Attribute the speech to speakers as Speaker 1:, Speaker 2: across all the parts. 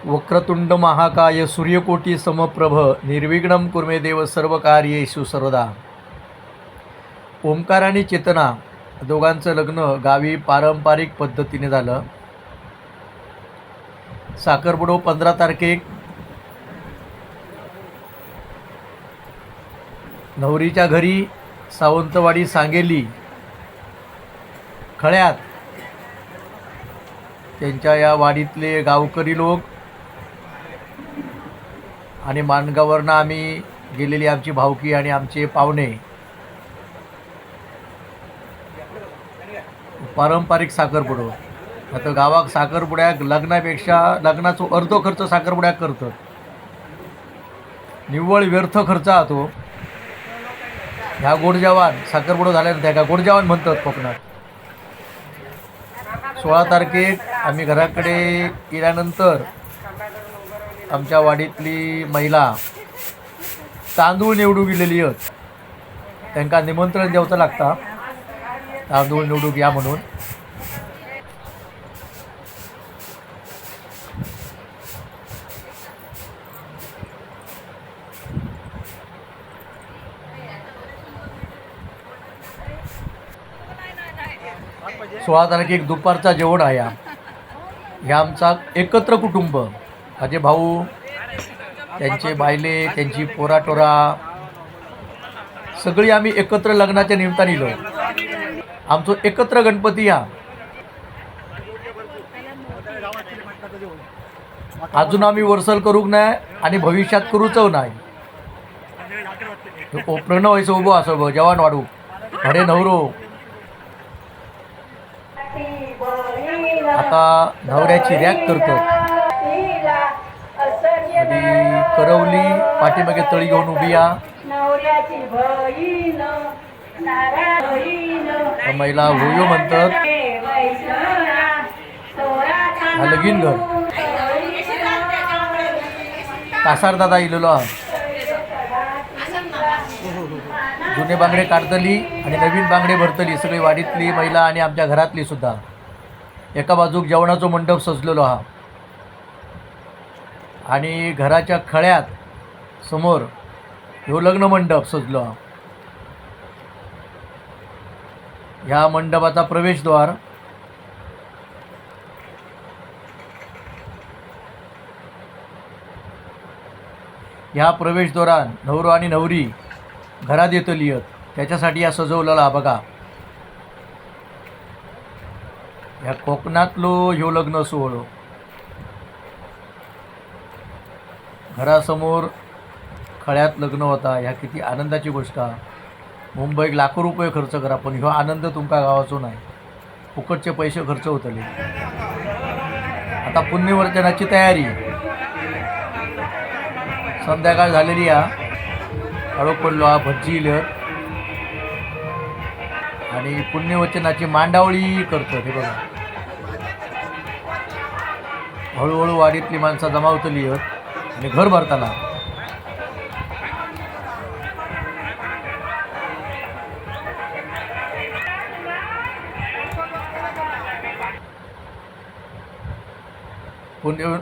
Speaker 1: वक्रतुंड महाकाय सूर्यकोटी समप्रभ निर्विघ्नं कुर्मे देव सर्व कार्येषु सर्वदा. ओंकार आणि चेतना दोघांचं लग्न गावी पारंपरिक पद्धतीने झालं. साखरपुडो 15 तारखेक नवरीच्या घरी सावंतवाडी सांगेली खळ्यात त्यांच्या या वाडीतले गावकरी लोक आणि माणगावरनं आम्ही गेलेली आमची भावकी आणि आमचे पाहुणे पारंपरिक साखरपुडो. आता गावात साखरपुड्याक लग्नापेक्षा लग्नाचो अर्धो खर्च साखरपुड्याक करतात. निव्वळ व्यर्थ खर्च आतो. ह्या गोडजेवाण साखरपुडो झाल्यानंतर का गोडजेवाण म्हणतात कोकणात. 16 तारखेक आम्ही घराकडे गेल्यानंतर आमच्या वाडीतली महिला तांदूळ निवडून गेलेली आहेत. त्यांना निमंत्रण द्यावचं लागतं तांदूळ निवडून या म्हणून. सोळा तारखेक दुपारचा जेवण आहे. ह्या आमचा एकत्र कुटुंब, माझे भाऊ, त्यांचे बायले, त्यांची पोराटोरा सगळी आम्ही एकत्र लग्नाच्या निमित्ताने इलो. आमचो एकत्र गणपती हा अजून आम्ही वर्सल करूक नाही आणि भविष्यात करूच नाही. प्रणव व्हायचं उभं असं जवान वाढू अरे नवरो. आता नवऱ्याची रॅक करतो आणि करवली पाठीमागे तळी घेऊन उभी या. महिला होयो म्हणतात. हा लगीन घर कासार दादा इलेलो. जुने बांगडे काढतली आणि नवीन बांगडे भरतली सगळी वाडीतली महिला आणि आमच्या घरातली सुद्धा. एका बाजूक जेवणाचा मंडप सजलेलो हा आणि घराच्या खळ्यात समोर ह्यो लग्न मंडप सजलो हा. ह्या मंडपाचा प्रवेशद्वार ह्या प्रवेशद्वारान नवरो आणि नवरी घरात येतली आहेत. त्याच्यासाठी या सजवलेला बघा. ह्या कोकणातलो ह्यो लग्न सोहळो. घरासमोर खळ्यात लग्न होता. ह्या किती आनंदाची गोष्ट आहे. मुंबईत लाखो रुपये खर्च करा पण ह्यो आनंद तुमका गावाचो नाही. फुकटचे पैसे खर्च होतले. आता पुण्यवर्चनाची तयारी संध्याकाळ झालेली या. हळू पडलो हा भज्जी इलत आणि पुण्यवचनाची मांडावळी करतो. हे बघा हळूहळू वाडीतली माणसं जमावतली आहेत आणि घर भरताना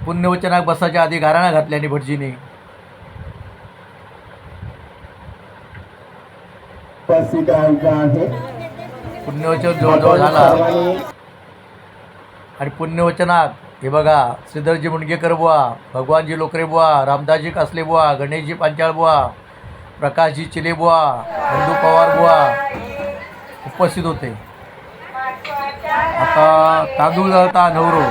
Speaker 1: पुण्यवचनाक बसाच्या आधी गाराणा घातल्याने भटजीने. पुण्यवचन जवळजवळ झाला आणि पुण्यवचनात हे बघा श्रीधरजी मुंडगेकर बुवा, भगवानजी लोकरे बुवा, रामदासजी कासले बुवा, गणेशजी पांचाळ बुवा, प्रकाशजी चिले बुवा, नंदू पवार बुवा उपस्थित होते. आता तांदूळ दळता नवरो.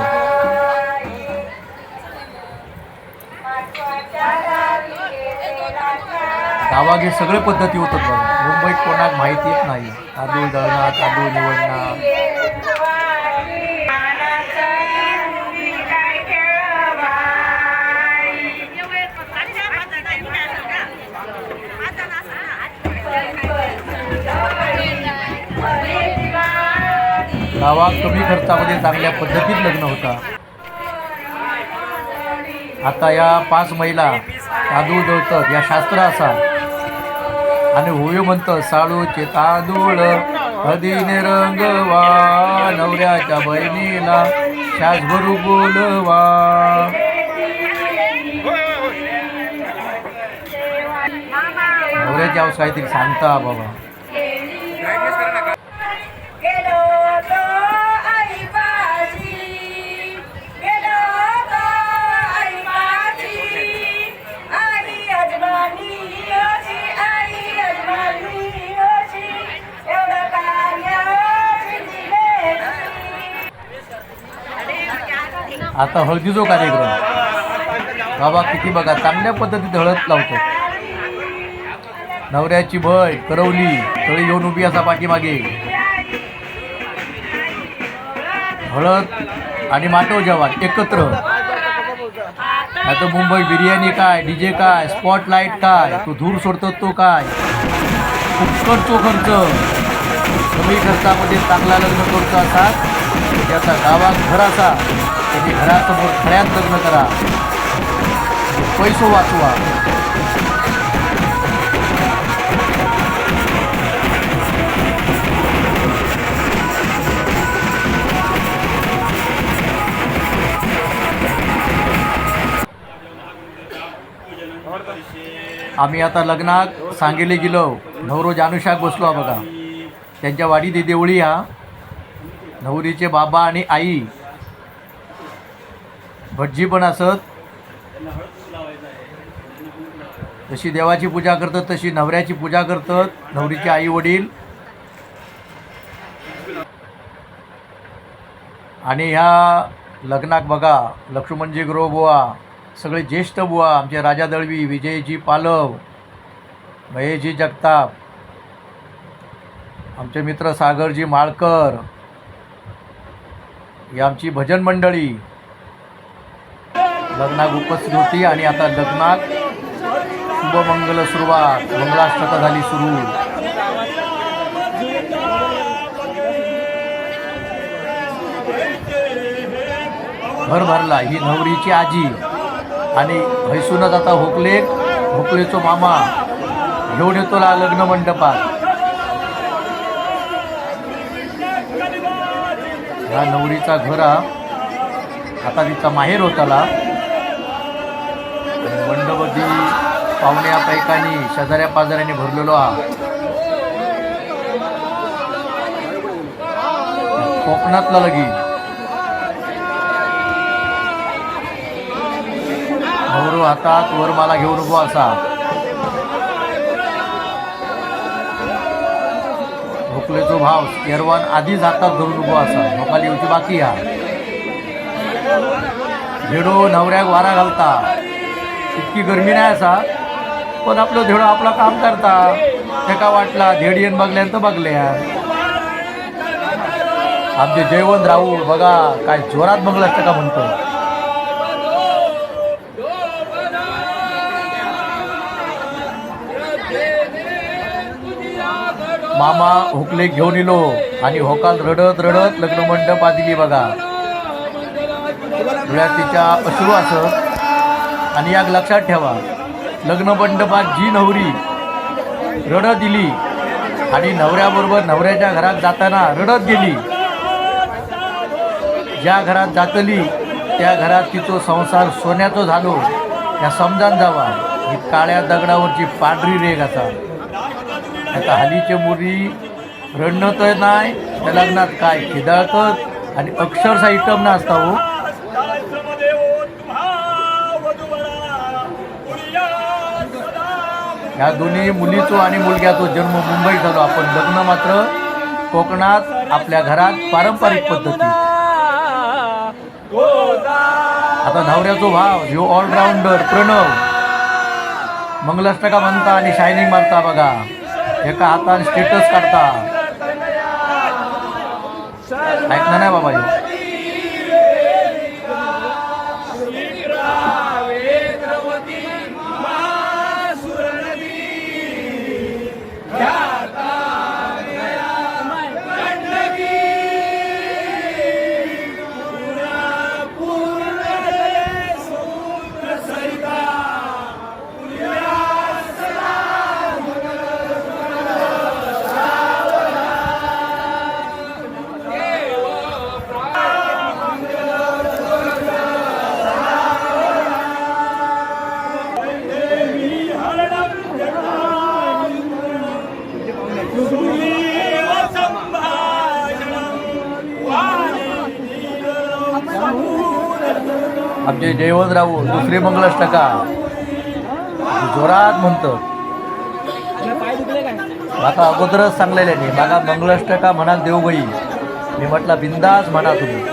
Speaker 1: गावात हे सगळे पद्धती होतात बघा. मुंबईत कोणाक माहितीच नाही. तांदूळ दळणं, तांदूळ निवडणं. गावात कमी खर्चामध्ये चांगल्या पद्धतीत लग्न होता. आता या 5 महिला तांदूळ दळतात. या शास्त्र असा आणि होय म्हणतं साळूचे तांदूळ हदीने रंगवा, नवऱ्याच्या बहिणीला शास भरू बोलवा. लग्नाची आवाज काहीतरी सांगता बाबा. आता हळदीचा कार्यक्रम बाबा किती बघा चांगल्या पद्धतीत हळद लावतो. नवऱ्याची भय करवली तळी येऊन उभी असा पाठीमागे. हळद आणि माटव जवान एकत्र. आता मुंबई बिर्याणी काय, डीजे काय, स्पॉटलाईट काय, तो धूर सोडतो तो काय, फुकट तो खर्च. कमी खर्चामध्ये चांगला लग्न करतो असा त्याचा गावात घर असा त्याने घरासमोर खऱ्यात लग्न करा, पैसो वाचवा. आम्ही आता लग्नात सांगेले गेलो. नवरो जानूशाक बसलो बघा. त्यांच्या वाडी ती देवळी हा. नवरीचे बाबा आणि आई भटजी पण असत. जशी देवाची पूजा करतात तशी नवऱ्याची पूजा करतात नवरीचे आई वडील. आणि ह्या लग्नाक बघा लक्ष्मणजी ग्रो बुवा, सगळे ज्येष्ठ बुवा, आमचे राजा दळवी, विजयजी पालव, महेशजी जगताप, आमचे मित्र सागरजी माळकर, ही आमची भजन मंडळी लग्नाक उपस्थित होती. आणि आता लग्नात शुभमंगल सुरुवात, मंगलाष्टका झाली सुरू. घर भरला. ही नवरीची आजी आणि हैसूनच आता होकलेचो मामा घेऊन येतो लग्न मंडपात. ह्या नवरीचा घर आता तिचा माहेर होताला. मंडपदी पाहुण्या पैकानी शेजाऱ्या पाजाऱ्याने भरलेलो हा. कोकणातला लगी नवरो हातात वरमाला घेऊन उभो असा. भोकलेचो भाव येरवान आधीच हातात धरून उभो असा. लोकाली येऊची बाकी हा. धेडो नवऱ्याक वारा घालता. इतकी गरमी नाही असा पण आपलं धेडो आपला काम करता. तेका वाटला धेड येऊन बघल्यान तर बघल्या. आमचे जयवंत राऊळ बघा काय जोरात बघलास का म्हणतो. मामा हुकले घेऊन येलो आणि होकाल रडत रडत लग्न मंडप दिली बघा. डोळ्यात तिच्या अश्रू असत. आणि याक लक्षात ठेवा लग्न मंडपात जी नवरी रडत दिली आणि नवऱ्याबरोबर नवऱ्याच्या घरात जाताना रडत गेली, ज्या घरात जातली त्या घरात तिचो संसार सोन्याचो झालो या समजान जावा. ही काळ्या दगडावरची पांढरी रेग असा. आता हालीचे मुली रडणं तर नाही त्या लग्नात काय खिदळतात आणि अक्षरशः इटम ना असता हो. ह्या दोन्ही मुलीचो आणि मुलग्याचो जन्म मुंबईत झालो. आपण लग्न मात्र कोकणात आपल्या घरात पारंपरिक पद्धती. आता नवऱ्याचो भाव ह्यो ऑलराऊंडर प्रणव मंगलाष्टका म्हणता आणि शायनिंग मारता बघा. एका हाताने स्टेटस काढता. ऐकणार नाही बाबा ह्यो. आमचे जयवंतराव दुसरे मंगलाष्टका जोरात म्हणतं. माका अगोदरच सांगलेले नाही माका मंगलाष्टका म्हणा देवबाई. मी म्हटलं बिंदास म्हणा तुम्ही.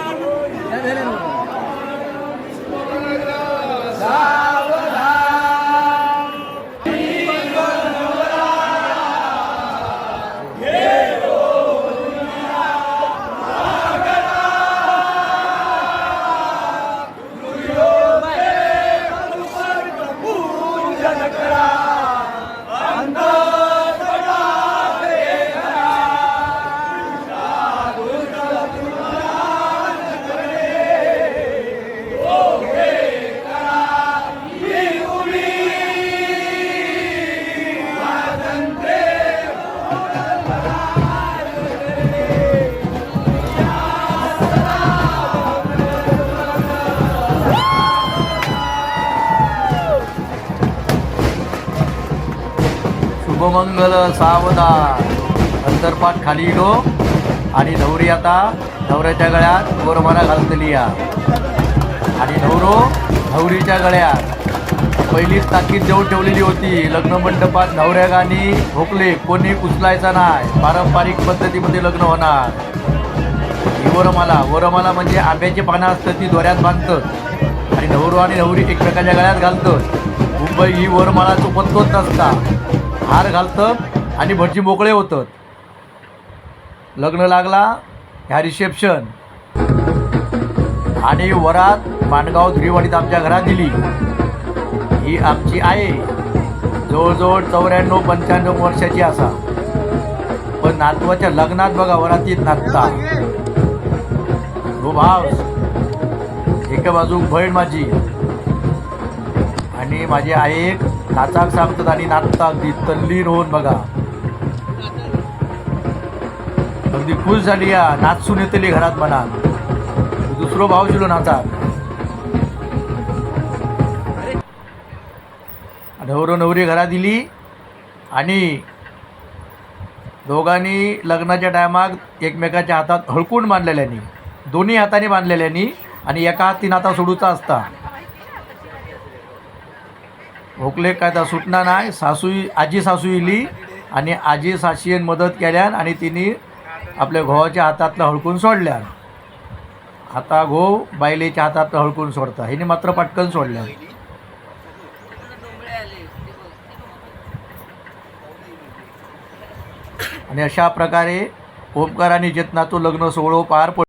Speaker 1: शुभमंगल सावधान. अंतरपाठ खाली इडो आणि नवरी आता नवऱ्याच्या गळ्यात वरमाला घालतली या आणि नवरीच्या गळ्यात पहिलीच ताकीद देऊन ठेवलेली होती. लग्न मंडपात नवऱ्या गाणी भोकले कोणी उचलायचा नाही. पारंपरिक पद्धतीमध्ये लग्न होणार. ही वरमाला म्हणजे आंब्याची पानं असतं ती दोऱ्यात बांधतात आणि नवरी एकमेकाच्या गळ्यात घालतात. मुंबई ही वरमाला चुकतच नसता. हार घालतात आणि भटजी मोकळे होतात. लग्न लागला ह्या रिसेप्शन आणि वरात माणगाव धुरीवाडीत आमच्या घरात दिली. ही आमची आई जवळजवळ 94-95 वर्षाची असा. पण नातवाच्या लग्नात बघा वरातीत नाचता भाव. एका बाजू बहीण माझी आणि माझी आई एक नाचाक सांगतात आणि नाचता अगदी तल्लीन होऊन बघा. अगदी खुश झाली या नाचून येतली घरात म्हणा. दुसरं भाव शिलो नाचाक. नवरी घरात दिली आणि दोघांनी लग्नाच्या टायमात एकमेकाच्या हातात हळकून बांधलेल्यानी दोन्ही हाताने बांधलेल्यानी आणि एका हाती नाता सोडूचा असता. भोकले काय तर सुटणार नाही. आजी सासू इली आणि आजी सासून मदत केल्यान आणि तिने आपल्या घोवाच्या हातातलं हळकून सोडल्या. आता घोव बायलेच्या हातातलं हळकून सोडता. हिने मात्र पटकन सोडल्या. आणि अशा प्रकारे ओमकार आणि चेतनाचं लग्न सोहळं पार पडलं.